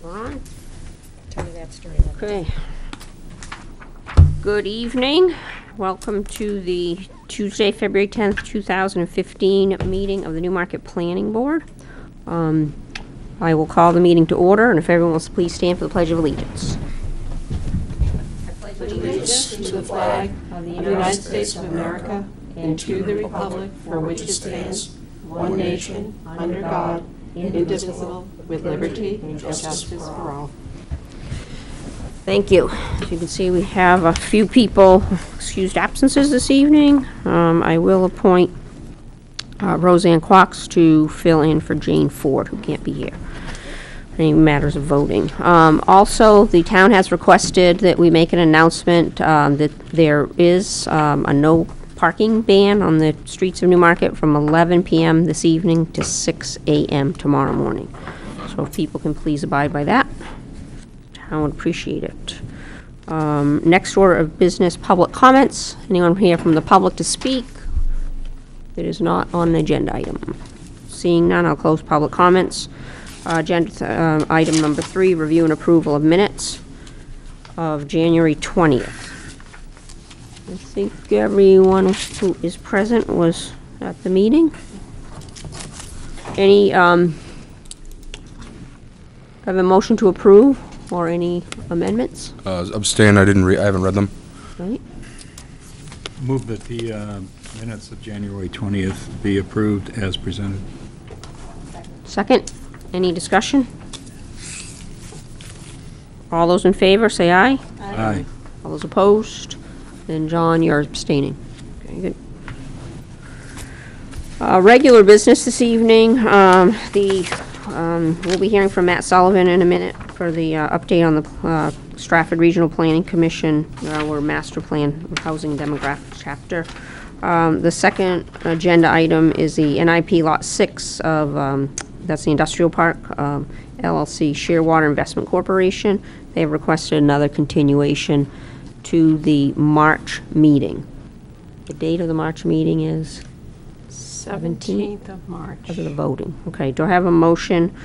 on. Tell me that story. Okay. Good evening. Welcome to the Tuesday, February 10th, 2015 meeting of the Newmarket Planning Board. I will call the meeting to order, and if everyone will please stand for the Pledge of Allegiance. I pledge allegiance to the flag of the United States of America and to the republic for which it stands, one nation, under God, indivisible, with liberty and justice for all. Thank you. As you can see, we have a few people excused absences this evening. I will appoint Roseanne Quox to fill in for Jane Ford, who can't be here. Any matters of voting. Also, the town has requested that we make an announcement that there is a no parking ban on the streets of Newmarket from 11 p.m. this evening to 6 a.m. tomorrow morning. So if people can please abide by that, I would appreciate it. Next order of business, public comments. Anyone here from the public to speak that is not on an agenda item? Seeing none, I'll close public comments. Agenda item number 3, review and approval of minutes of January 20th. I think everyone who is present was at the meeting. Any, have a motion to approve or any amendments? Abstain, I haven't read them. Right. Move that the minutes of January 20th be approved as presented. Second, any discussion? All those in favor, say aye. Aye. All those opposed? Then John, you're abstaining. Okay, good. Regular business this evening. We'll be hearing from Matt Sullivan in a minute for the update on the Stratford Regional Planning Commission, our master plan housing demographic chapter. The second agenda item is the NIP Lot 6 of, that's the Industrial Park, LLC Shearwater Investment Corporation. They have requested another continuation to the March meeting. The date of the March meeting is 17th of March. of the voting. Okay, do I have a motion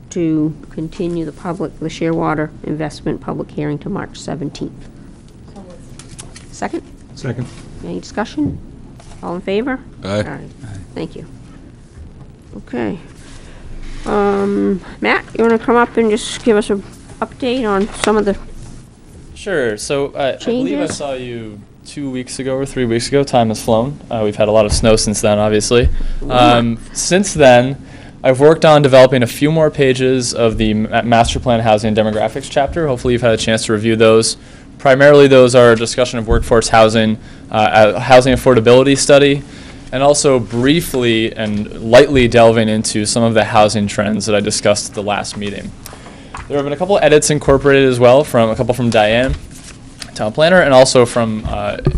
to continue the Shearwater investment public hearing to March 17th? Second? Second. Any discussion? All in favor? Aye. All right. Thank you. Okay. Matt, you want to come up and just give us an update on some of the Sure. So I believe I changes? saw you 2 weeks ago or 3 weeks ago. Time has flown. We've had a lot of snow since then, obviously. Since then, I've worked on developing a few more pages of the Master Plan Housing and Demographics chapter. Hopefully you've had a chance to review those. Primarily, those are a discussion of workforce housing, housing affordability study, and also briefly and lightly delving into some of the housing trends that I discussed at the last meeting. There have been a couple edits incorporated as well, a couple from Diane, town planner, and also from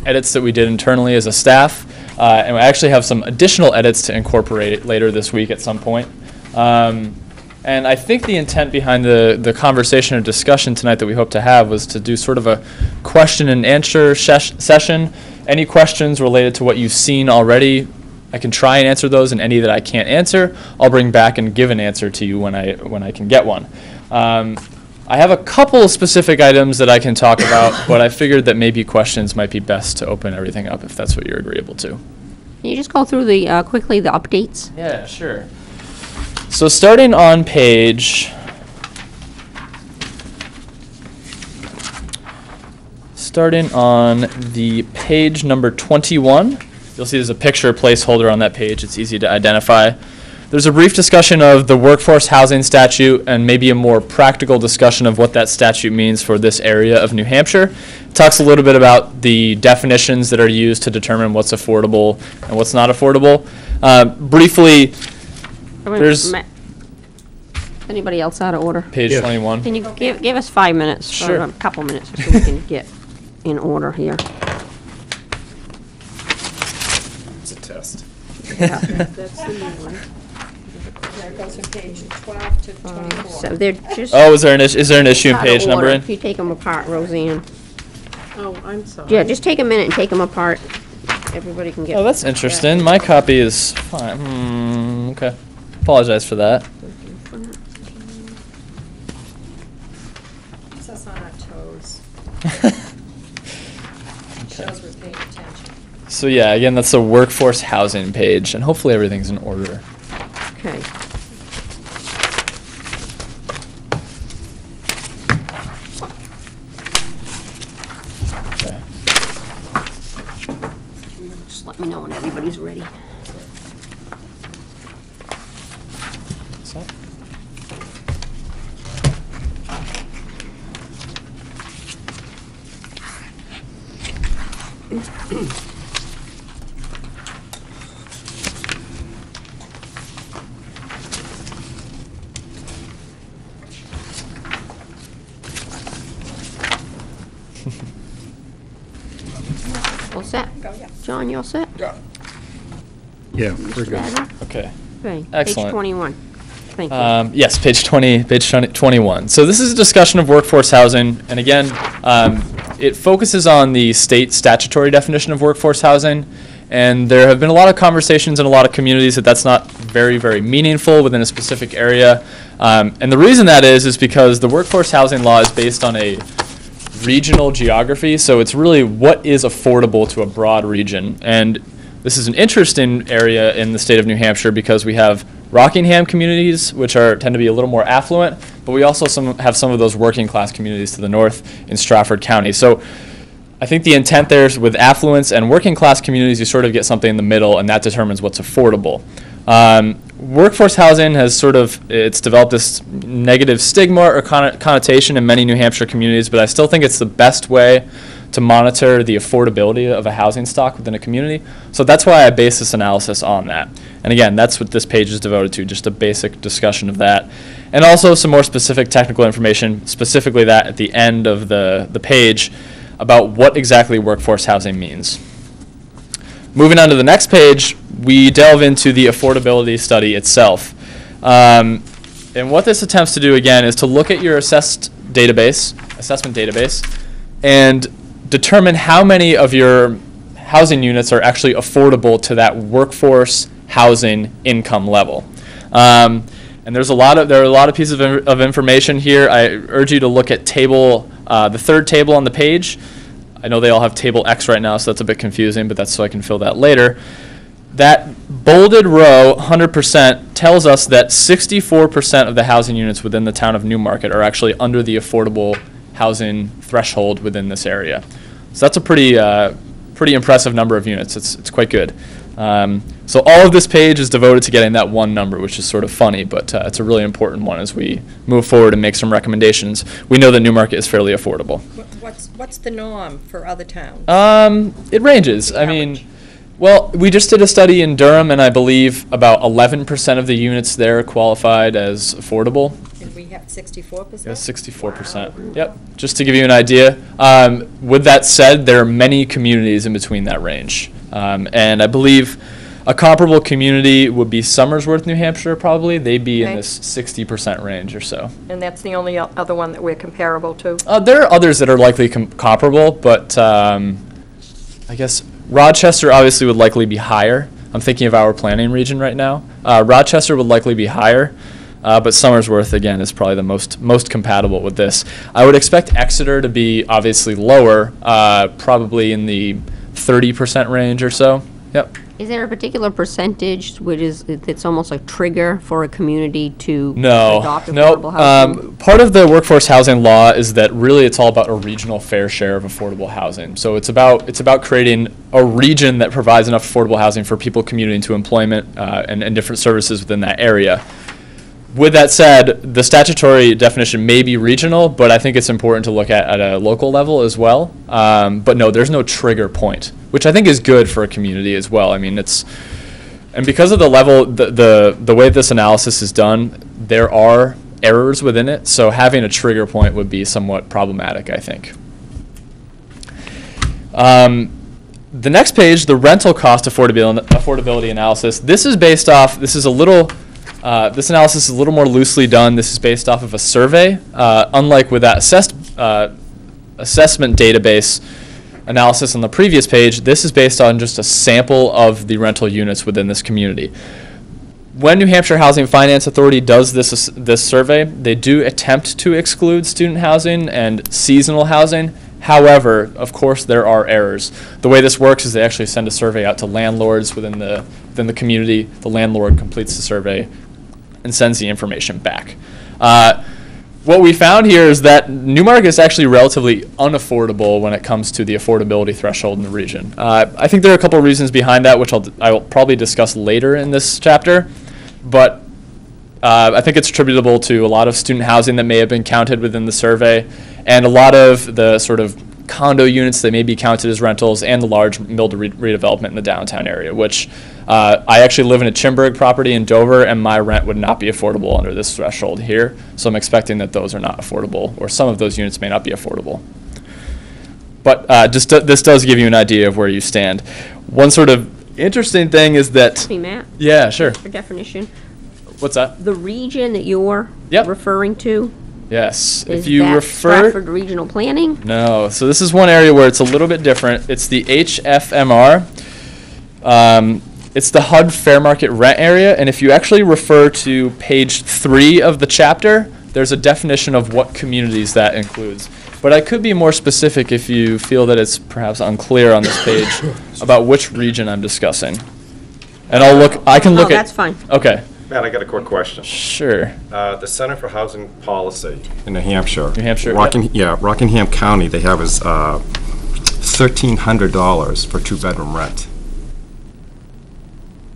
edits that we did internally as a staff. And we actually have some additional edits to incorporate later this week at some point. And I think the intent behind the conversation or discussion tonight that we hope to have was to do sort of a question and answer session. Any questions related to what you've seen already, I can try and answer those, and any that I can't answer, I'll bring back and give an answer to you when I can get one. I have a couple of specific items that I can talk about, but I figured that maybe questions might be best to open everything up if that's what you're agreeable to. Can you just go through the quickly the updates? Yeah, sure. So starting on page number 21, you'll see there's a picture placeholder on that page. It's easy to identify. There's a brief discussion of the workforce housing statute and maybe a more practical discussion of what that statute means for this area of New Hampshire. It talks a little bit about the definitions that are used to determine what's affordable and what's not affordable. Briefly, there's Anybody else out of order? page Yes. 21. Can you give us 5 minutes, Sure. or a couple minutes, so we can get in order here? It's a test. That's the new one. That goes from page 12 to 24. So they're just Oh, is there an issue in out of page number order. in? If you take them apart, Roseanne. Oh, I'm sorry. Yeah, just take a minute and take them apart. Everybody can get. Oh, that's interesting. My copy is fine. Okay. Apologize for that. Keeps us on our toes. Shows we're paying attention. So yeah, again, that's the workforce housing page, and hopefully everything's in order. Okay. Okay. Just let me know when everybody's ready. So- All set? Go, yeah. John, you all set? Yeah, we're good. Wagner? Okay. Okay. Excellent. Page 21. Thank you. Yes, page 21. So this is a discussion of workforce housing, and again, it focuses on the state statutory definition of workforce housing, and there have been a lot of conversations in a lot of communities that that's not very, very meaningful within a specific area, and the reason that is because the workforce housing law is based on a regional geography, so it's really what is affordable to a broad region, and this is an interesting area in the state of New Hampshire because we have Rockingham communities, which tend to be a little more affluent, but we also have some of those working class communities to the north in Stratford County. So I think the intent there is with affluence and working class communities, you sort of get something in the middle, and that determines what's affordable. Workforce housing has it's developed this negative stigma or connotation in many New Hampshire communities, but I still think it's the best way to monitor the affordability of a housing stock within a community. So that's why I base this analysis on that. And again, that's what this page is devoted to, just a basic discussion of that. And also some more specific technical information, specifically that at the end of the page about what exactly workforce housing means. Moving on to the next page, we delve into the affordability study itself. And what this attempts to do, again, is to look at your assessment database, and determine how many of your housing units are actually affordable to that workforce housing income level. And there are a lot of pieces of information here. I urge you to look at the third table on the page. I know they all have table X right now, so that's a bit confusing, but that's so I can fill that later. That bolded row, 100%, tells us that 64% of the housing units within the town of Newmarket are actually under the affordable housing threshold within this area. So that's a pretty impressive number of units. It's quite good. So all of this page is devoted to getting that one number, which is sort of funny, but it's a really important one as we move forward and make some recommendations. We know that Newmarket is fairly affordable. What's the norm for other towns? It ranges. I mean, well, we just did a study in Durham, and I believe about 11% of the units there qualified as affordable. And we have 64%? Yeah, 64%. Yep, just to give you an idea. With that said, there are many communities in between that range. And I believe a comparable community would be Somersworth, New Hampshire, probably. They'd be in Okay. this 60% range or so. And that's the only other one that we're comparable to? There are others that are likely comparable, but I guess Rochester obviously would likely be higher. I'm thinking of our planning region right now. Rochester would likely be higher. But Somersworth, again, is probably the most compatible with this. I would expect Exeter to be obviously lower, probably in the 30% range or so. Yep. Is there a particular percentage that's almost a trigger for a community to No. adopt affordable No. housing? Part of the workforce housing law is that really it's all about a regional fair share of affordable housing. So it's about creating a region that provides enough affordable housing for people commuting to employment and different services within that area. With that said, the statutory definition may be regional, but I think it's important to look at a local level as well. But no, there's no trigger point, which I think is good for a community as well. I mean, and because of the level, the way this analysis is done, there are errors within it, so having a trigger point would be somewhat problematic, I think. The next page, the rental cost affordability analysis. This analysis is a little more loosely done. This is based off of a survey. Unlike with that assessment database analysis on the previous page, this is based on just a sample of the rental units within this community. When New Hampshire Housing Finance Authority does this survey, they do attempt to exclude student housing and seasonal housing. However, of course, there are errors. The way this works is they actually send a survey out to landlords within the community. The landlord completes the survey and sends the information back. What we found here is that Newmarket is actually relatively unaffordable when it comes to the affordability threshold in the region. I think there are a couple of reasons behind that, which I will probably discuss later in this chapter, but I think it's attributable to a lot of student housing that may have been counted within the survey, and a lot of the sort of condo units that may be counted as rentals, and the large mill redevelopment in the downtown area, which I actually live in a Chimberg property in Dover, and my rent would not be affordable under this threshold here. So I'm expecting that those are not affordable, or some of those units may not be affordable. But this does give you an idea of where you stand. One sort of interesting thing is that... Hey, Matt? Yeah, sure. For definition, What's that? the region that you're referring to, Yes. is If you that refer... Stratford Regional Planning? No. So this is one area where it's a little bit different. It's the HFMR. It's the HUD Fair Market Rent Area, and if you actually refer to page 3 of the chapter, there's a definition of what communities that includes. But I could be more specific if you feel that it's perhaps unclear on this page about which region I'm discussing. And I can look at... that's fine. Okay. Matt, I got a quick question. Sure. The Center for Housing Policy in New Hampshire. New Hampshire, Rockingham County, they have is $1,300 for 2-bedroom rent.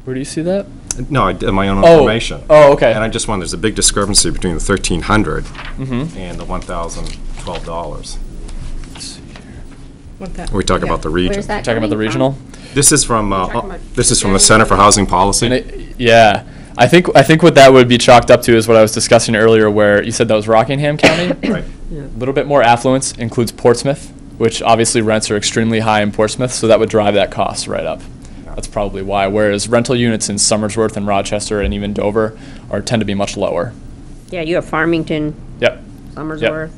Where do you see that? No, I did my own information. Oh, okay. And I just wonder, there's a big discrepancy between the $1,300 Mm-hmm. and the $1,012. Want that? We talk about the region. Where's that Talking about the coming from? regional? This is from talking about the Center for Housing Policy. And yeah. I think what that would be chalked up to is what I was discussing earlier, where you said that was Rockingham County. Right. A little bit more affluence includes Portsmouth, which obviously rents are extremely high in Portsmouth, so that would drive that cost right up. That's probably why. Whereas rental units in Somersworth and Rochester and even Dover tend to be much lower. Yeah, you have Farmington, Yep. Somersworth.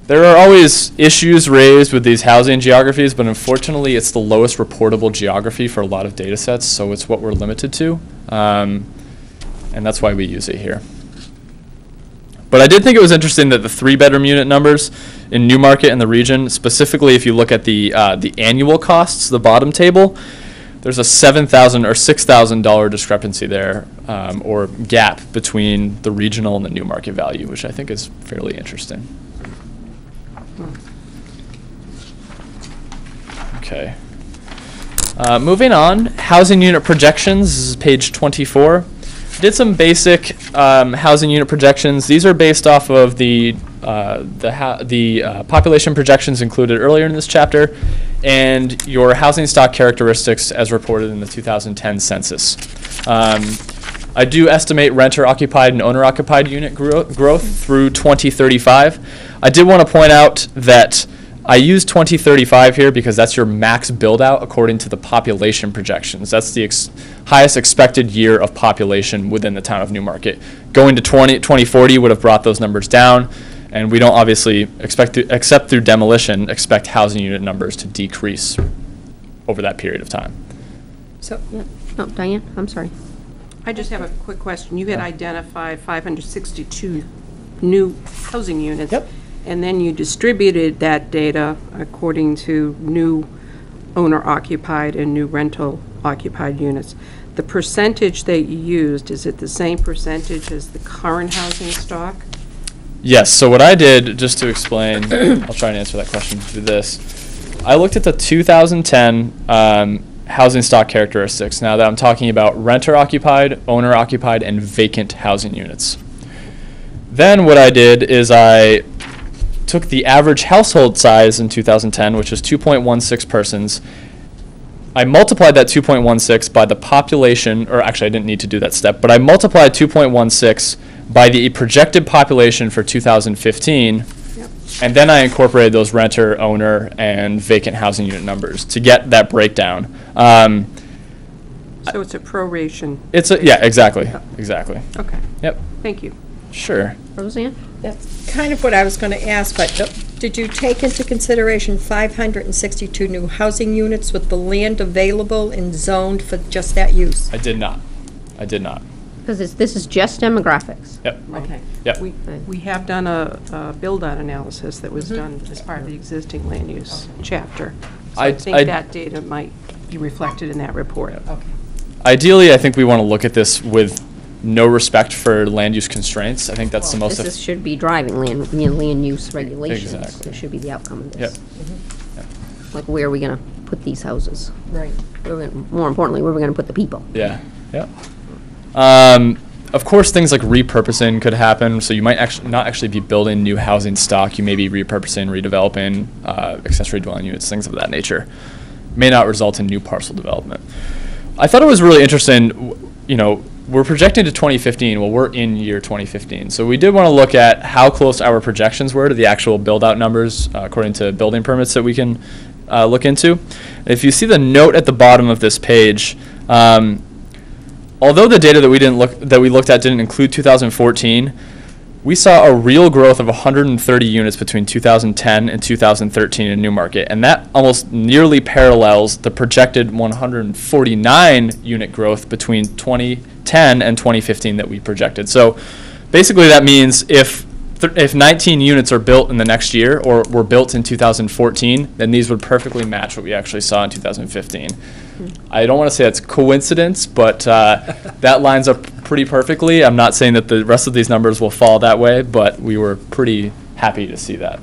There are always issues raised with these housing geographies, but unfortunately it's the lowest reportable geography for a lot of data sets, so it's what we're limited to. And that's why we use it here. But I did think it was interesting that the 3-bedroom unit numbers in Newmarket and the region, specifically if you look at the annual costs, the bottom table, there's a $7,000 or $6,000 discrepancy there, or gap between the regional and the Newmarket value, which I think is fairly interesting. Okay. Moving on, housing unit projections. This is page 24. Did some basic housing unit projections. These are based off of the population projections included earlier in this chapter, and your housing stock characteristics as reported in the 2010 census. I do estimate renter-occupied and owner-occupied unit growth through 2035. I did want to point out that I use 2035 here because that's your max build-out according to the population projections. That's the highest expected year of population within the town of Newmarket. Going to 2040 would have brought those numbers down, and we don't obviously expect to, except through demolition, expect housing unit numbers to decrease over that period of time. So, Yeah. Oh, Diane, I'm sorry. I just have a quick question. You had identified 562 new housing units. Yep. And then you distributed that data according to new owner-occupied and new rental-occupied units. The percentage that you used, is it the same percentage as the current housing stock? Yes, so what I did, just to explain, I'll try and answer that question through this. I looked at the 2010 housing stock characteristics. Now that I'm talking about renter-occupied, owner-occupied, and vacant housing units. Then what I did is I took the average household size in 2010, which was 2.16 persons. I multiplied that 2.16 by the population, or actually I didn't need to do that step, but I multiplied 2.16 by the projected population for 2015, and then I incorporated those renter, owner, and vacant housing unit numbers to get that breakdown. So it's a proration. Yeah, exactly, exactly. Okay, Yep, thank you. sure. Roseanne? That's kind of what I was going to ask, but did you take into consideration 562 new housing units with the land available and zoned for just that use? I did not. I did not. Because this is just demographics. Yep. Okay. Yep. We have done a build-out analysis that was done as part of the existing land use chapter. So I think that data might be reflected in that report. Okay. Ideally, I think we want to look at this with no respect for land use constraints. I think that's the most. This should be driving land use regulations. Exactly. That should be the outcome of Yep. this. Like, where are we going to put these houses? Right. More importantly, where are we going to put the people? Yeah. Yeah. Of course, things like repurposing could happen. So you might not actually be building new housing stock. You may be repurposing, redeveloping accessory dwelling units, things of that nature. May not result in new parcel development. I thought it was really interesting. We're projecting to 2015. Well, we're in year 2015. So we did want to look at how close our projections were to the actual build-out numbers according to building permits that we can look into. And if you see the note at the bottom of this page, although the data that we looked at didn't include 2014, we saw a real growth of 130 units between 2010 and 2013 in Newmarket, and that almost nearly parallels the projected 149 unit growth between 2010 and 2015 that we projected. So basically that means if 19 units are built in the next year or were built in 2014, then these would perfectly match what we actually saw in 2015. I don't want to say that's coincidence, but that lines up pretty perfectly. I'm not saying that the rest of these numbers will fall that way, but we were pretty happy to see that.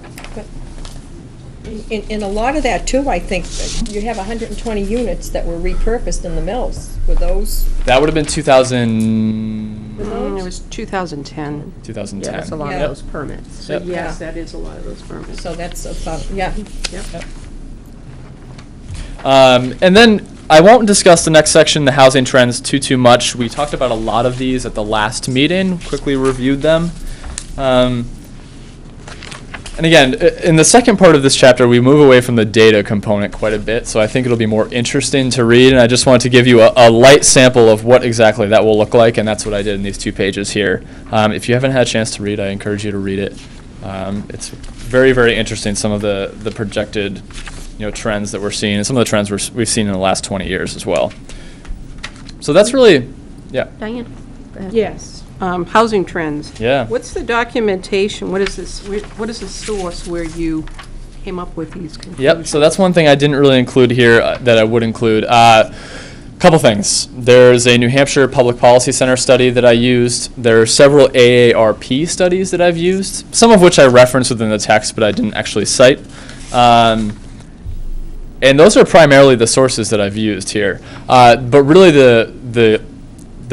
In a lot of that, too, I think, you have 120 units that were repurposed in the mills. Were those? That would have been 2000. It was 2010. 2010. Yeah, that's a lot Yeah. of those permits. So yes, that is a lot of those permits. So that's about, yeah. Yep. And then I won't discuss the next section, the housing trends, too much. We talked about a lot of these at the last meeting, quickly reviewed them. And again, in the second part of this chapter, we move away from the data component quite a bit, so I think it'll be more interesting to read, and I just wanted to give you a light sample of what exactly that will look like, and that's what I did in these 2 pages here. If you haven't had a chance to read, I encourage you to read it. It's very, very interesting, some of the projected trends that we're seeing, and some of the trends we've seen in the last 20 years as well. So that's really, yeah. Diane? Go ahead. Yes. Housing trends. Yeah. What's the documentation? What is this? What is the source where you came up with these conclusions? Yep, so that's one thing I didn't really include here that I would include. Couple things. There's a New Hampshire Public Policy Center study that I used. There are several AARP studies that I've used, some of which I referenced within the text, but I didn't actually cite. And those are primarily the sources that I've used here. But really the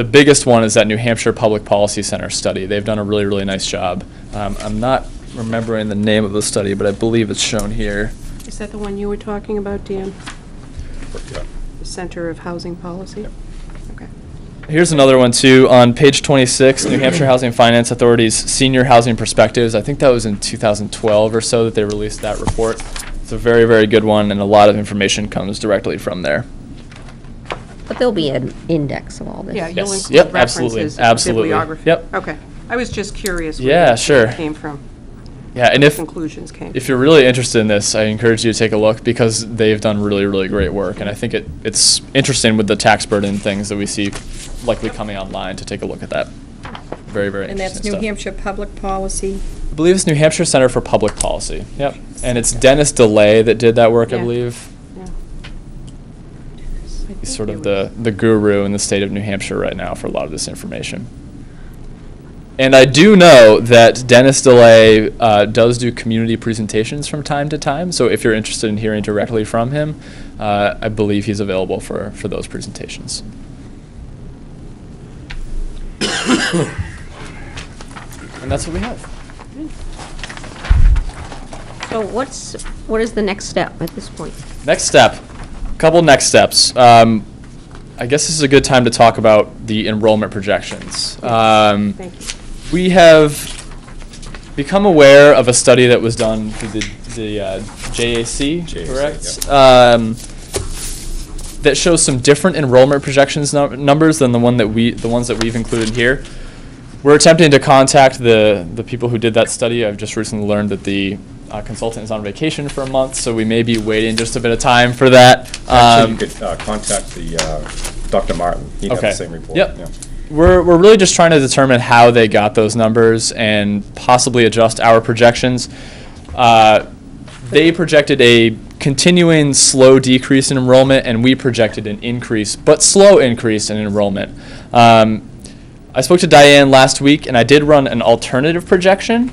biggest one is that New Hampshire Public Policy Center study. They've done a really, really nice job. I'm not remembering the name of the study, but I believe it's shown here. Is that the one you were talking about, Dan? Yeah. The Center of Housing Policy? Yep. Okay. Here's another one, too. On page 26, New Hampshire Housing Finance Authority's Senior Housing Perspectives. I think that was in 2012 or so that they released that report. It's a very, very good one, and a lot of information comes directly from there. But there'll be an index of all this. Yeah, you'll Yes. include Yep, absolutely. references, Absolutely. bibliography. Yep. Okay. I was just curious Yeah, where sure. that came from. Yeah, and The if conclusions came. if you're really interested in this, I encourage you to take a look because they've done really, really great work. And I think it's interesting with the tax burden things that we see likely coming online to take a look at that. Very, very And interesting that's New stuff. Hampshire Public Policy. I believe it's New Hampshire Center for Public Policy. Yep. And it's Dennis DeLay that did that work, I Yeah. believe. Yeah. He's sort of the guru in the state of New Hampshire right now for a lot of this information. And I do know that Dennis DeLay does do community presentations from time to time. So if you're interested in hearing directly from him, I believe he's available for those presentations. And that's what we have. So what is the next step at this point? Next step, couple next steps. I guess this is a good time to talk about the enrollment projections. Thank you. We have become aware of a study that was done through the JAC, correct? Yep. That shows some different enrollment projections numbers than the ones that we've included here. We're attempting to contact the people who did that study. I've just recently learned that the consultant is on vacation for a month, so we may be waiting just a bit of time for that. Actually, you could contact the Dr. Martin. He'd have Okay. the same report. Yep. Yeah. we're really just trying to determine how they got those numbers and possibly adjust our projections. They projected a continuing slow decrease in enrollment, and we projected an increase, but slow increase in enrollment. I spoke to Diane last week, and I did run an alternative projection.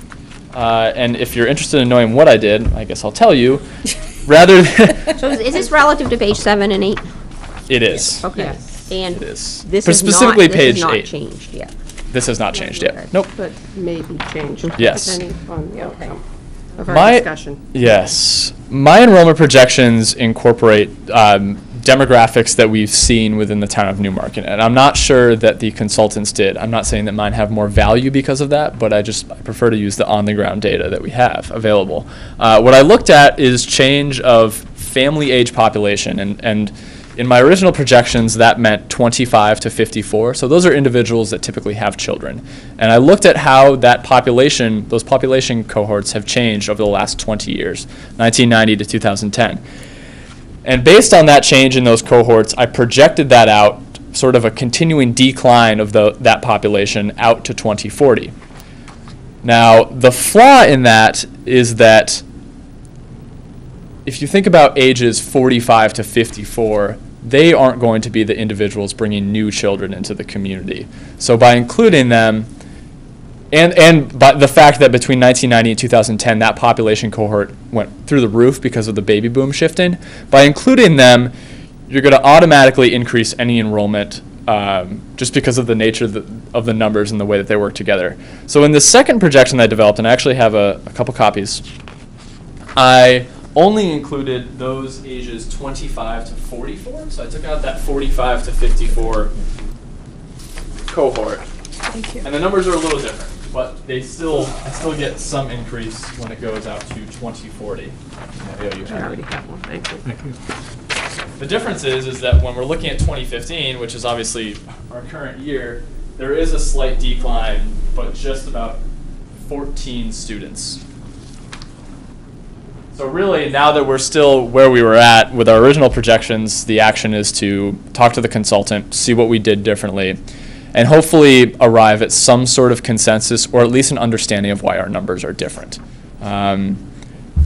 And if you're interested in knowing what I did, I guess I'll tell you. Rather than So is this relative to page 7 and 8? It is. Okay. Yes. And It is. this But is not, specifically this page is not 8. changed yet. This has not changed yet. Nope. But maybe change. Yes. Depending on the outcome of My- our discussion. Yes. My enrollment projections incorporate demographics that we've seen within the town of Newmarket, and I'm not sure that the consultants did. I'm not saying that mine have more value because of that, but I prefer to use the on-the-ground data that we have available. What I looked at is change of family age population, and in my original projections, that meant 25 to 54. So those are individuals that typically have children. And I looked at how that population, those population cohorts have changed over the last 20 years, 1990 to 2010. And based on that change in those cohorts, I projected that out, sort of a continuing decline of that population out to 2040. Now, the flaw in that is that if you think about ages 45 to 54, they aren't going to be the individuals bringing new children into the community. So by including them, and by the fact that between 1990 and 2010, that population cohort went through the roof because of the baby boom shifting, by including them, you're going to automatically increase any enrollment just because of the nature of the numbers and the way that they work together. So in the second projection that I developed, and I actually have a couple copies, I only included those ages 25 to 44. So I took out that 45 to 54 cohort. Thank you. And the numbers are a little different, but I still get some increase when it goes out to 2040. I already have one, thank you. Thank you. The difference is that when we're looking at 2015, which is obviously our current year, there is a slight decline, but just about 14 students. So really, now that we're still where we were at with our original projections, the action is to talk to the consultant, see what we did differently, and hopefully arrive at some sort of consensus or at least an understanding of why our numbers are different.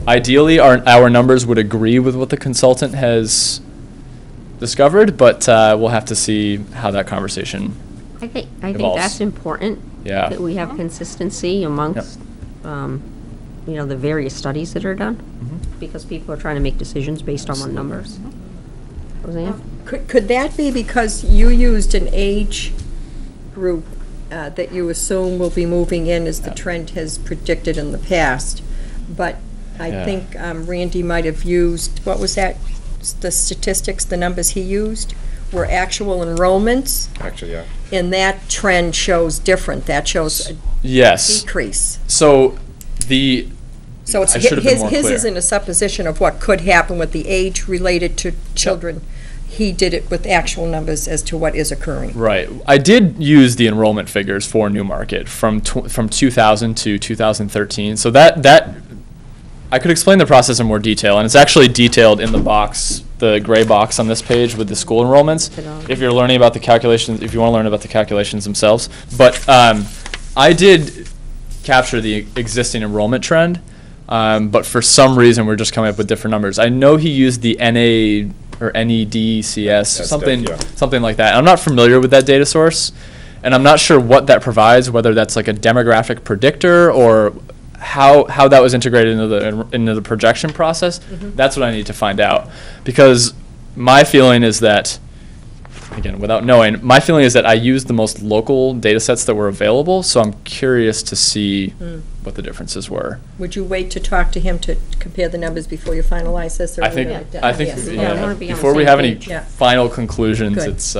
Ideally, our numbers would agree with what the consultant has discovered, but we'll have to see how that conversation I think evolves. that's important. Yeah. That we have consistency amongst, the various studies that are done, because people are trying to make decisions based on numbers. Roseanne? Could that be because you used an age group that you assume will be moving in as the trend has predicted in the past? But I think Randy might have used, what was that, the statistics, the numbers he used were actual enrollments, Actually, yeah. and that trend shows different. That shows a Yes. decrease. So So it's I should have been more his clear. isn't a supposition of what could happen with the age related to children. He did it with actual numbers as to what is occurring. Right. I did use the enrollment figures for Newmarket from 2000 to 2013. So that I could explain the process in more detail, and it's actually detailed in the box, the gray box on this page with the school enrollments. If you're learning about the calculations, if you want to learn about the calculations themselves, but I did capture the existing enrollment trend, but for some reason we're just coming up with different numbers. I know he used the NA or NEDCS, something like that. I'm not familiar with that data source, and I'm not sure what that provides, whether that's like a demographic predictor or how that was integrated into the projection process. That's what I need to find out, because my feeling is that, again, without knowing, my feeling is that I used the most local data sets that were available, so I'm curious to see what the differences were. Would you wait to talk to him to compare the numbers before you finalize this? Or I think, Yes. I wanna be on the before we same have any page. Yeah. final conclusions, Good. it's,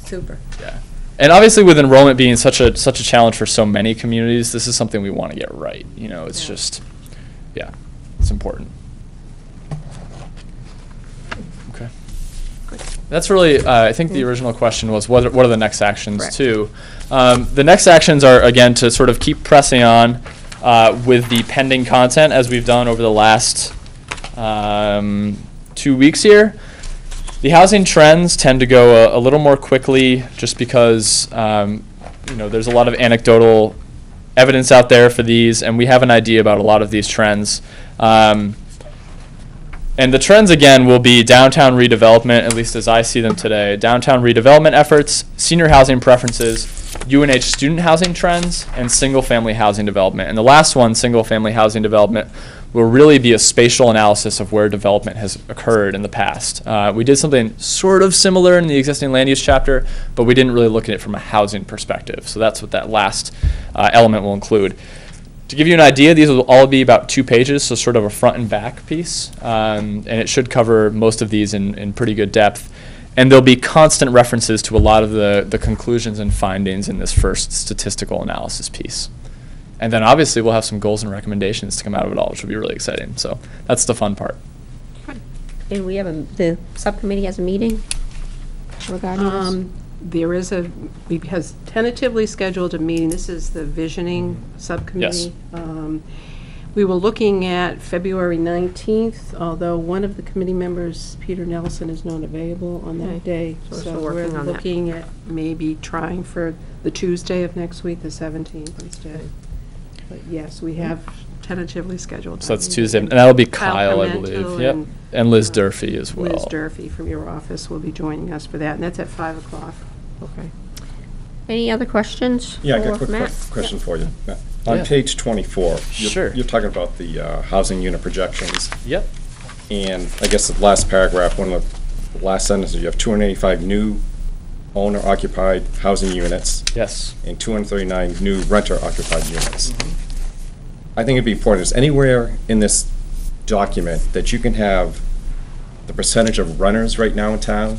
Super. yeah. And obviously with enrollment being such a challenge for so many communities, this is something we want to get right. It's just, it's important. Okay. That's really, I think the original question was, what are the next actions Correct. too? The next actions are, again, to sort of keep pressing on with the pending content as we've done over the last 2 weeks here. The housing trends tend to go a little more quickly just because there's a lot of anecdotal evidence out there for these, and we have an idea about a lot of these trends. And the trends, again, will be downtown redevelopment, at least as I see them today, downtown redevelopment efforts, senior housing preferences, UNH student housing trends, and single-family housing development. And the last one, single-family housing development, will really be a spatial analysis of where development has occurred in the past. We did something sort of similar in the existing land use chapter, but we didn't really look at it from a housing perspective. So that's what that last element will include. To give you an idea, these will all be about 2 pages, so sort of a front and back piece, and it should cover most of these in pretty good depth. And there'll be constant references to a lot of the conclusions and findings in this first statistical analysis piece. And then obviously we'll have some goals and recommendations to come out of it all, which will be really exciting. So that's the fun part. And we have the subcommittee has a meeting regarding this? There is has tentatively scheduled a meeting. This is the visioning subcommittee. Yes. We were looking at February 19th, although one of the committee members, Peter Nelson, is not available on that day. So we're So still we're working on that. looking at maybe trying for the Tuesday of next week, the 17th instead. But yes, we have tentatively scheduled. So that's that Tuesday, meeting. and that'll be Kyle Kyle, I Pimentel believe. Yep. And Liz Durfee as well. Liz Durfee from your office will be joining us for that, and that's at 5 o'clock. Okay. Any other questions? Yeah, I got a for quick Matt? question for you. Yeah. On page 24, Sure. you're talking about the housing unit projections. Yep. And I guess the last paragraph, one of the last sentences, you have 285 new owner-occupied housing units Yes. and 239 new renter-occupied units. I think it'd be important, is anywhere in this document that you can have the percentage of renters right now in town,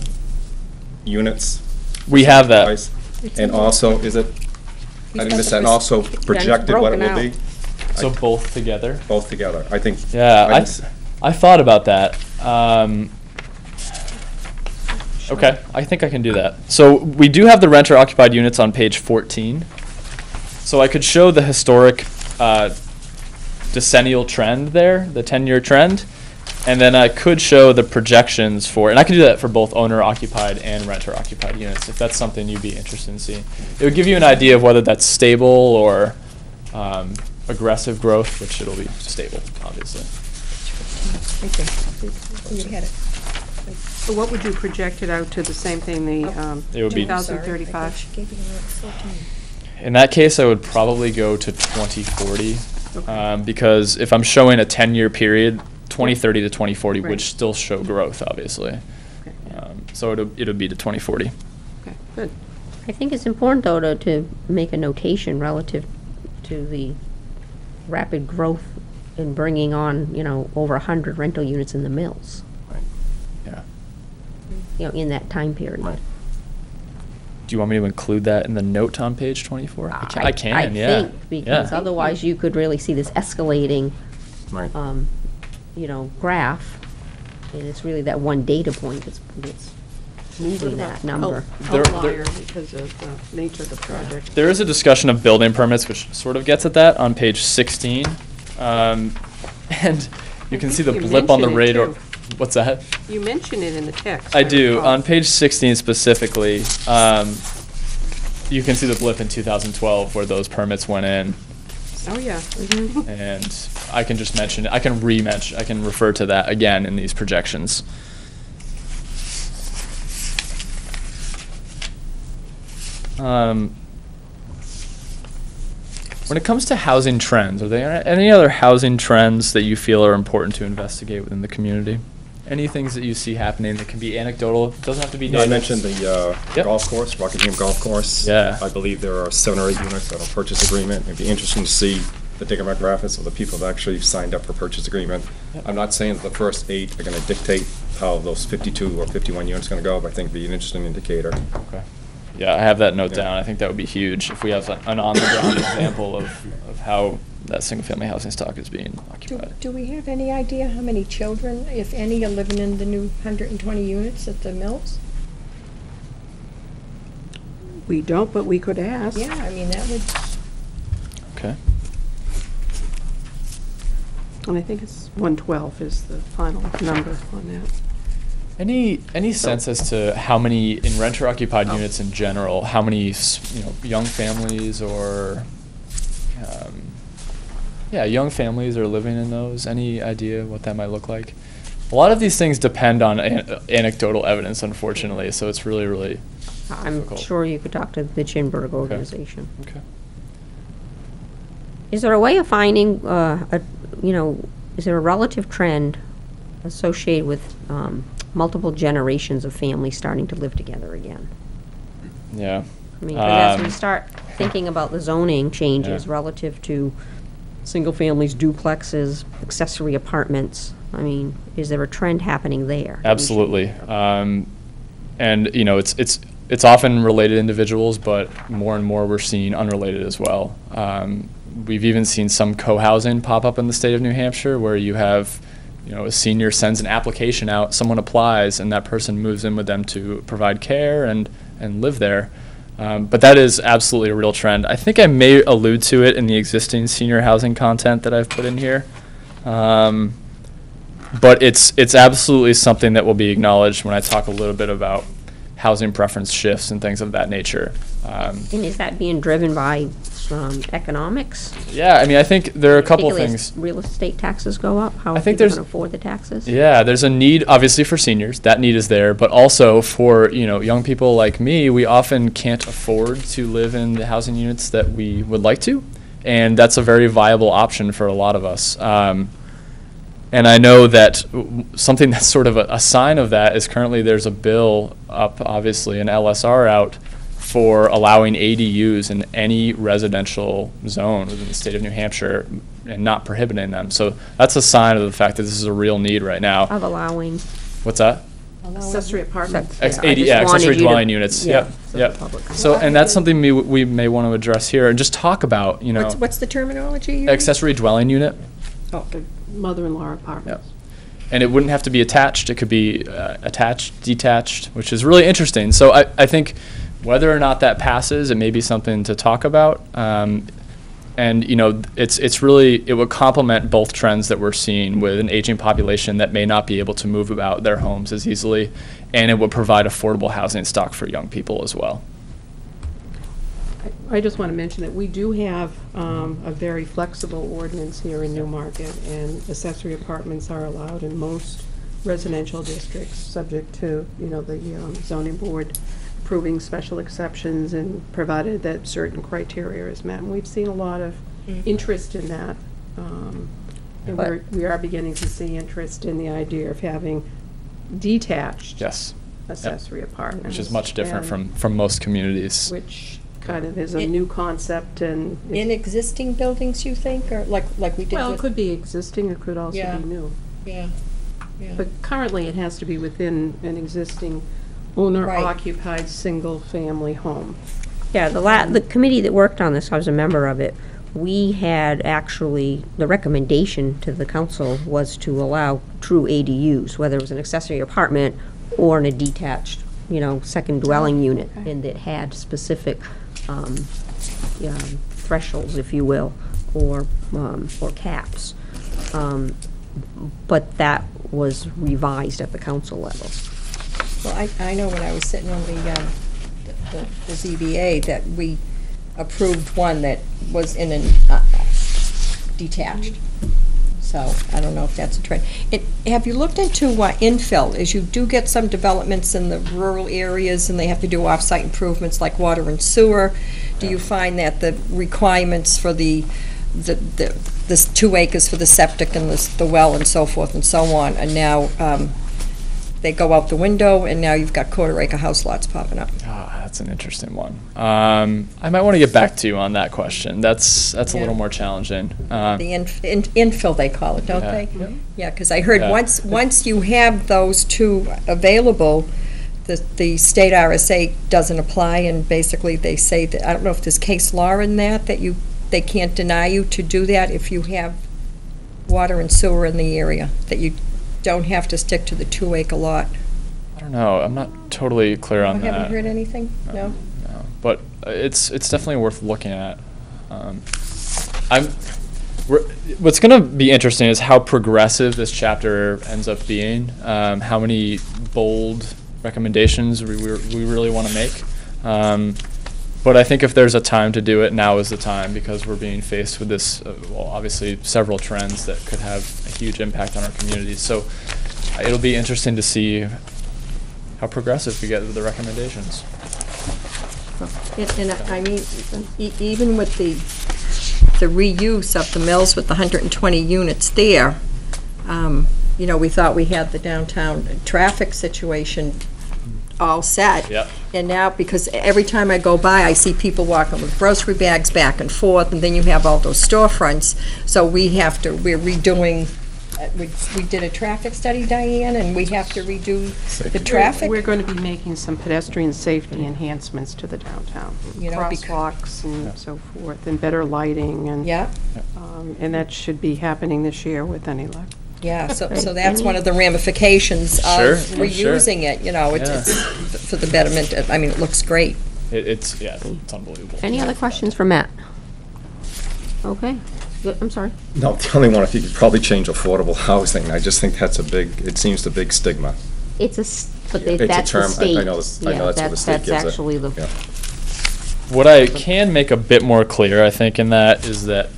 units? We have that. Price? And also, is it, I didn't miss that, and also projected what it will be? So both together? Both together, I think. Yeah, I thought about that. Okay, I think I can do that. So we do have the renter occupied units on page 14. So I could show the historic decennial trend there, the 10-year trend, and then I could show the projections for, and I can do that for both owner occupied and renter occupied units if that's something you'd be interested in seeing. It would give you an idea of whether that's stable or aggressive growth, which it'll be stable, obviously. So what would you project it out to, the same thing, the It would be- 2035? In that case, I would probably go to 2040, because if I'm showing a 10-year period, 2030 to 2040 would Right. still show growth, obviously. Okay. So it'll be to 2040. Okay, good. I think it's important, though, to make a notation relative to the rapid growth in bringing on, over 100 rental units in the mills, Yeah. in that time period. Do you want me to include that in the note on page 24? I can, I yeah. think, because Yeah. otherwise you could really see this escalating, Right. graph, and it's really that one data point that's moving that number. Outlier because of the nature of the project. There is a discussion of building permits, which sort of gets at that on page 16. And you can see the think you blip on the mentioned it, radar. too. What's that? You mention it in the text. I do. recall. On page 16 specifically, you can see the blip in 2012 where those permits went in. Oh, yeah. And I can just mention it. I can refer to that again in these projections. When it comes to housing trends, are there any other housing trends that you feel are important to investigate within the community? Any things that you see happening that can be anecdotal? It doesn't have to be No, I data. mentioned the Yep. golf course, Rockingham Golf Course. Yeah. I believe there are 7 or 8 units on a purchase agreement. It'd be interesting to see the demographics of the people that actually signed up for purchase agreement. Yep. I'm not saying that the first 8 are going to dictate how those 52 or 51 units are going to go, but I think it'd be an interesting indicator. Okay. Yeah, I have that note Yeah. down. I think that would be huge if we have an on-the-ground example of how that single-family housing stock is being occupied. Do we have any idea how many children, if any, are living in the new 120 units at the mills? We don't, but we could ask. Yeah, I mean, that would, Okay. And I think it's 112 is the final number on that. Any sense as to how many in renter-occupied units in general, how many young families or young families are living in those? Any idea what that might look like? A lot of these things depend on anecdotal evidence, unfortunately, so it's really I'm difficult. sure you could talk to the Chinburg organization. Okay. Is there a way of finding, is there a relative trend associated with multiple generations of families starting to live together again? Yeah. I mean, 'cause as we start thinking about the zoning changes Yeah. relative to single families, duplexes, accessory apartments, I mean, is there a trend happening there? Absolutely. And it's often related individuals, but more and more we're seeing unrelated as well. We've even seen some co-housing pop up in the state of New Hampshire where you have, a senior sends an application out, someone applies, and that person moves in with them to provide care and live there. But that is absolutely a real trend. I think I may allude to it in the existing senior housing content that I've put in here. But it's absolutely something that will be acknowledged when I talk a little bit about housing preference shifts and things of that nature. And is that being driven by economics? Yeah, I mean, I think there are a couple of Particularly as things. real estate taxes go up, how I think people there's- can afford the taxes? Yeah, there's a need, obviously, for seniors. That need is there, but also for young people like me, we often can't afford to live in the housing units that we would like to, and that's a very viable option for a lot of us. And I know that something that's sort of a sign of that is currently there's a bill up, obviously, an LSR out for allowing ADUs in any residential zone within the state of New Hampshire and not prohibiting them. So that's a sign of the fact that this is a real need right now. Of allowing. What's that? Accessory apartments. I Accessory just wanted you to- dwelling units. yeah, Yep, so yep. the public can- So, and that's something we may want to address here and just talk about, What's the terminology you use? accessory dwelling unit. Oh, Mother-in-law apartments. And it wouldn't have to be attached. It could be attached, detached, which is really interesting. So I think whether or not that passes, it may be something to talk about. And it's really, it would complement both trends that we're seeing with an aging population that may not be able to move about their homes as easily, and it would provide affordable housing stock for young people as well. I just want to mention that we do have a very flexible ordinance here in Newmarket, and accessory apartments are allowed in most residential districts, subject to, the zoning board approving special exceptions and provided that certain criteria is met. And we've seen a lot of interest in that. And we are beginning to see interest in the idea of having detached Yes. accessory apartments. Which is much different and from most communities. which kind of is a new concept and. In existing buildings, you think, or like we did with? Well, it could be existing, it could also Yeah. be new. Yeah, yeah. But currently, it has to be within an existing owner-occupied, single-family home. Yeah, the committee that worked on this, I was a member of it, we had actually, the recommendation to the council was to allow true ADUs, whether it was an accessory apartment or in a detached, second dwelling unit, and it had specific thresholds, if you will, or caps. But that was revised at the council level. Well, I know when I was sitting on the ZBA that we approved one that was in an detached. So I don't know if that's a trend. Have you looked into infill? As you do get some developments in the rural areas and they have to do off-site improvements like water and sewer, do you find that the requirements for the 2 acres for the septic and the well and so forth and so on are now, they go out the window and now you've got quarter-acre house lots popping up? That's an interesting one. I might want to get back to you on that question. That's a little more challenging. The infill, they call it, don't Yeah. they? Yeah, because I heard Yeah. once you have those two available, the state RSA doesn't apply, and basically they say that, I don't know if there's case law in that they can't deny you to do that if you have water and sewer in the area, that you don't have to stick to the 2-acre lot. I don't know. I'm not totally clear on You that. haven't heard anything? No? No. But it's definitely worth looking at. What's going to be interesting is how progressive this chapter ends up being, how many bold recommendations we really want to make. But I think if there's a time to do it, now is the time, because we're being faced with this, well, obviously several trends that could have a huge impact on our communities. So it'll be interesting to see how progressive we get with the recommendations. And I mean, even with the reuse of the mills with the 120 units there, you know, we thought we had the downtown traffic situation all set. Yep. And now, because every time I go by, I see people walking with grocery bags back and forth, and then you have all those storefronts. So we're redoing, we did a traffic study, Diane, and we have to redo the traffic. We're going to be making some pedestrian safety enhancements to the downtown. You know, Crosswalks and so forth, and better lighting, and Yeah, and that should be happening this year with any luck. yeah, so that's one of the ramifications of Sure, reusing it, you know, it's for the betterment, I mean, it looks great. It's unbelievable. Any other questions for Matt? Okay, good, I'm sorry. No, the only one, if you could probably change affordable housing, I just think that's it seems the big stigma. It's but It's a that's the term, I state. know that's what the state gives it. That's actually the, Yeah. What I can make a bit more clear, I think, in that is that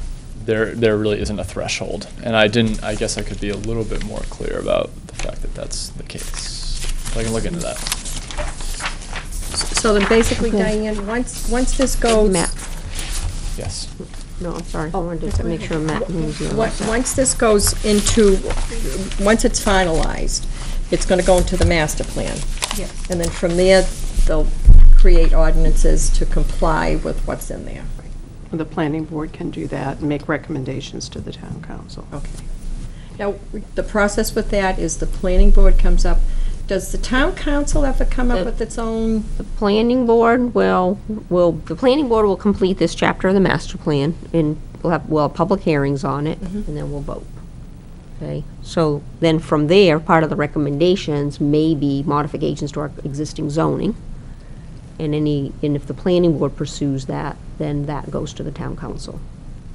there really isn't a threshold, and I guess I could be a little bit more clear about the fact that that's the case. So I can look into that. So then basically, Diane, once this goes, Matt. Yes. No, I'm sorry, I wanted to make sure Matt moves you. once this goes into, once it's finalized, it's gonna go into the master plan. Yes. And then from there, they'll create ordinances to comply with what's in there. The planning board can do that and make recommendations to the town council. Okay. Now, the process with that is the planning board comes up, does the town council ever come up with its own? The planning board the planning board will complete this chapter of the master plan, and we'll have public hearings on it, and then we'll vote. Okay, so then from there, part of the recommendations may be modifications to our existing zoning. And if the planning board pursues that, then that goes to the town council.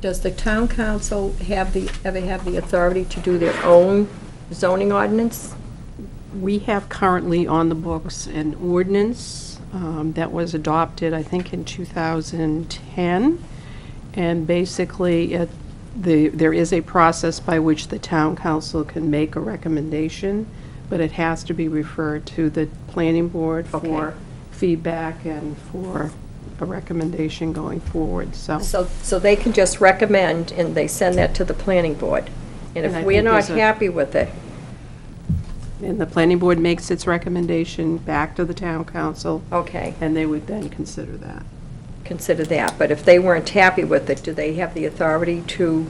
Does the town council ever have the authority to do their own zoning ordinance? We have currently on the books an ordinance that was adopted, I think, in 2010. And basically, there is a process by which the town council can make a recommendation, but it has to be referred to the planning board for feedback and for a recommendation going forward, so. So they can just recommend, and they send that to the planning board. And And I if we're think not there's a- happy with it, And the planning board makes its recommendation back to the town council, okay, and they would then consider that. consider that. But if they weren't happy with it, do they have the authority to,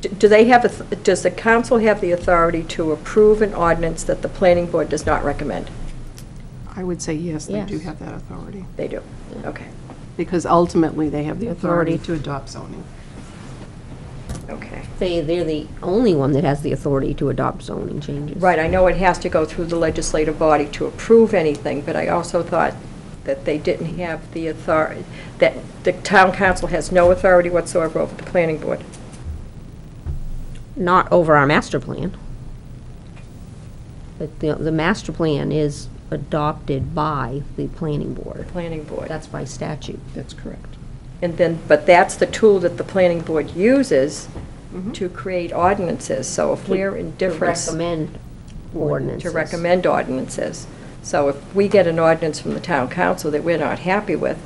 does the council have the authority to approve an ordinance that the planning board does not recommend? I would say yes, they do Yes. have that authority, They do, okay, because ultimately they have the authority Authority. to adopt zoning. okay. They're the only one that has the authority to adopt zoning changes. Right, I know it has to go through the legislative body to approve anything, but I also thought that they didn't have the authority, that the town council has no authority whatsoever over the planning board. Not over our master plan. But the master plan is adopted by the planning board. Planning board. That's by statute. That's correct. And then, but that's the tool that the planning board uses to create ordinances, so if we're in To difference. recommend ordinances. To recommend ordinances. So if we get an ordinance from the town council that we're not happy with,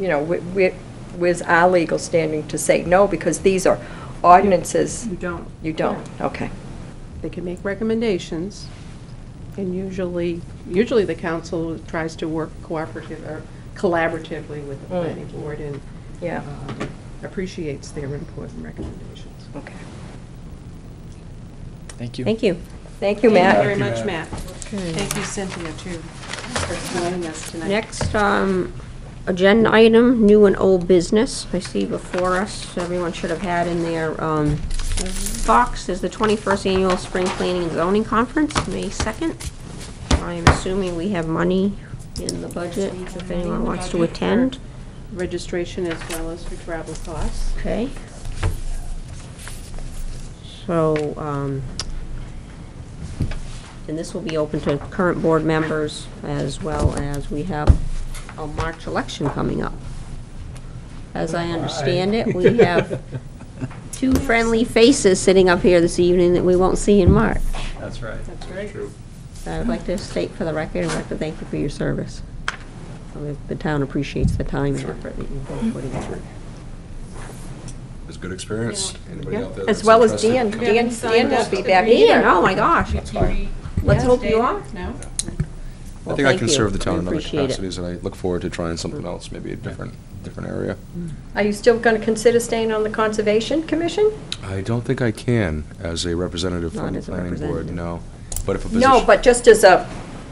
you know, where's our legal standing to say no, because these are ordinances? You don't. You don't, okay. They can make recommendations, and usually the council tries to work collaboratively with the planning board and Yeah, appreciates their input and recommendations. okay. Thank you. Thank you. Thank you, Thank Matt. you very much, Matt. Thank you, Cynthia, too, for joining us tonight. Next, agenda item, new and old business. I see before us, everyone should have had in their box, is the 21st Annual Spring Planning and Zoning Conference, May 2nd. I am assuming we have money in the budget if anyone wants to attend. registration as well as for travel costs. Okay. So, and this will be open to current board members as well as we have a March election coming up. As I understand it, we have two friendly faces sitting up here this evening that we won't see in March. That's right. That's right. True. I would like to state for the record, I'd like to thank you for your service. The town appreciates the time and effort that you've both put into it. It was a good experience. Anybody out there As that's well as interested? Dan. We haven't signed Dan up will be to back read. either. Oh, my gosh. That's fine. Let's hope you David? are. No? I think I can serve the town in other Appreciate it. capacities, and I look forward to trying something else, maybe a different area. Are you still going to consider staying on the Conservation Commission? I don't think I can as a representative Not from the as a planning board, representative. no. But if a position. No, but just as a,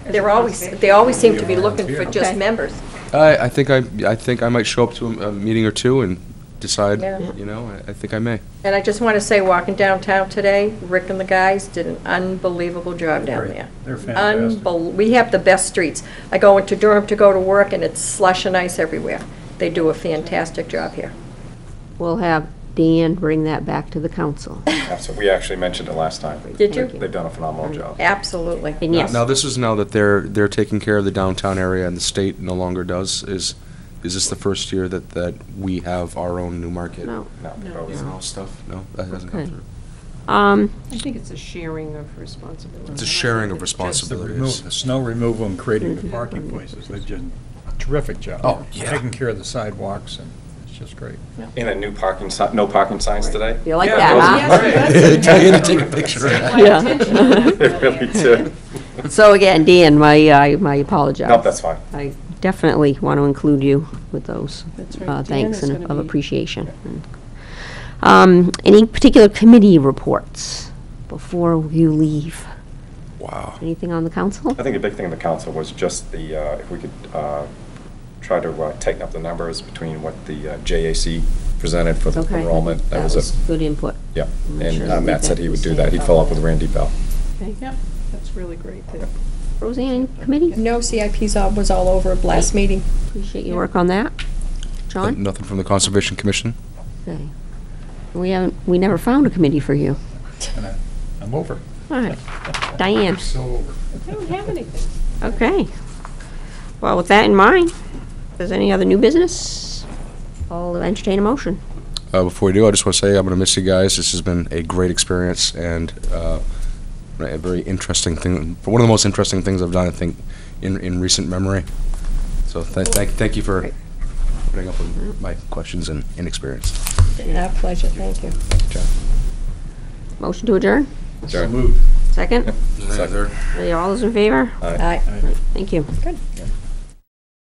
they always seem to be looking for just Okay. members. I think I might show up to a meeting or two and decide, Yeah. you know, I think I may. And I just want to say, walking downtown today, Rick and the guys did an unbelievable job down Great. there. They're fantastic. We have the best streets. I go into Durham to go to work, and it's slush and ice everywhere. They do a fantastic job here. We'll have Dan bring that back to the council. We actually mentioned it last time. Did you? They've done a phenomenal job. Absolutely. And yes, Now, this is now that they're taking care of the downtown area and the state no longer does, is this the first year that we have our own Newmarket? no. No. In-house stuff? No, that hasn't come Okay. through. I think it's a sharing of responsibility. It's a sharing of Just the responsibilities. the snow removal and creating the parking places, they've done a terrific job. Oh, yeah. Taking care of the sidewalks, and it's just great. And a new parking, no parking signs today? You like Yeah, that, those huh? are Diana, take a picture of that. Yeah. They really do. So again, Dan, my apologies. Nope, that's fine. I definitely want to include you with those That's right. Dan thanks is and gonna of be- appreciation. Any particular committee reports before you leave? Wow. Anything on the council? I think the big thing in the council was just the, if we could try to tighten up the numbers between what the JAC presented for the Okay. enrollment. That was good input. Yeah, I'm sure and we'll Matt get said that he would the do that. same. He'd follow up with Randy Bell. Okay. Yep, that's really great. that- Roseanne, committee? No, CIP's was all over at last meeting. Appreciate your work on that. John? Nothing from the Conservation Commission? Okay. We never found a committee for you. And I'm over. All right. Diane? So over. I don't have anything. Okay. Well, with that in mind, if there's any other new business, I'll entertain a motion. Before we do, I just want to say I'm going to miss you guys. This has been a great experience and a very interesting thing, one of the most interesting things I've done, I think, in recent memory. So thank you for Great. putting up with my questions and inexperience. Our pleasure, thank you. Thank you, John. Motion to adjourn? Sure. Moved. Second? Second. Are you all those in favor? Aye. Aye. Thank you. Good.